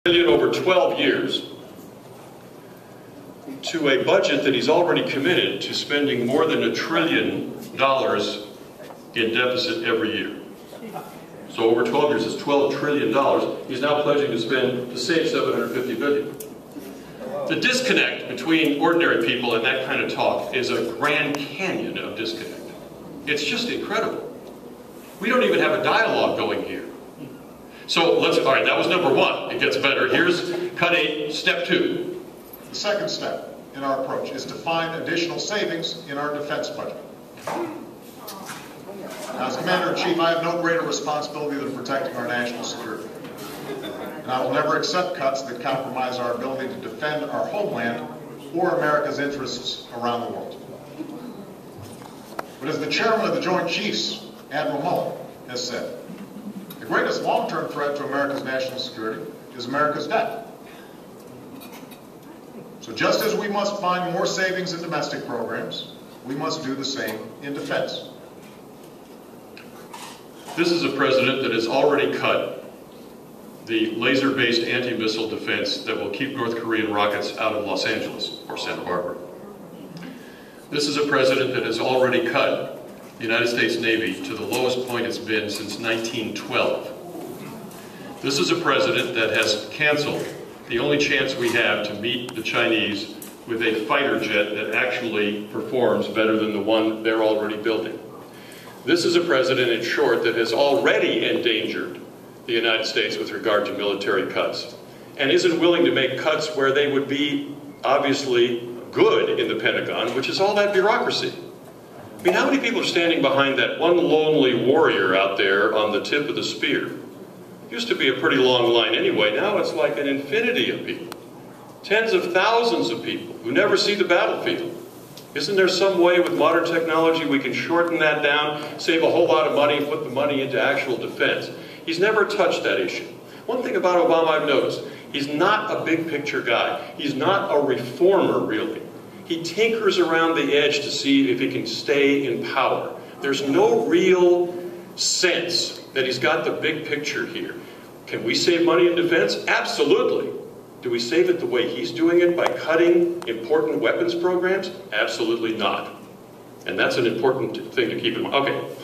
over 12 years to a budget that he's already committed to spending more than $1 trillion in deficit every year. So over 12 years, it's $12 trillion. He's now pledging to spend to save $750 billion. The disconnect between ordinary people and that kind of talk is a Grand Canyon of disconnect. It's just incredible. We don't even have a dialogue going here. So all right, that was number one. It gets better. Here's cut 8, step 2. The second step in our approach is to find additional savings in our defense budget. Now, as Commander-in-Chief, I have no greater responsibility than protecting our national security. And I will never accept cuts that compromise our ability to defend our homeland or America's interests around the world. But as the chairman of the Joint Chiefs, Admiral Mullen, has said, the greatest long-term threat to America's national security is America's debt. So just as we must find more savings in domestic programs, we must do the same in defense. This is a president that has already cut the laser-based anti-missile defense that will keep North Korean rockets out of Los Angeles or Santa Barbara. This is a president that has already cut the United States Navy to the lowest point it's been since 1912. This is a president that has canceled the only chance we have to meet the Chinese with a fighter jet that actually performs better than the one they're already building. This is a president, in short, that has already endangered the United States with regard to military cuts and isn't willing to make cuts where they would be obviously good in the Pentagon, which is all that bureaucracy. I mean, how many people are standing behind that one lonely warrior out there on the tip of the spear? It used to be a pretty long line anyway. Now it's like an infinity of people. Tens of thousands of people who never see the battlefield. Isn't there some way with modern technology we can shorten that down, save a whole lot of money, and put the money into actual defense? He's never touched that issue. One thing about Obama I've noticed, he's not a big picture guy. He's not a reformer, really. He tinkers around the edge to see if he can stay in power. There's no real sense that he's got the big picture here. Can we save money in defense? Absolutely. Do we save it the way he's doing it, by cutting important weapons programs? Absolutely not. And that's an important thing to keep in mind. Okay.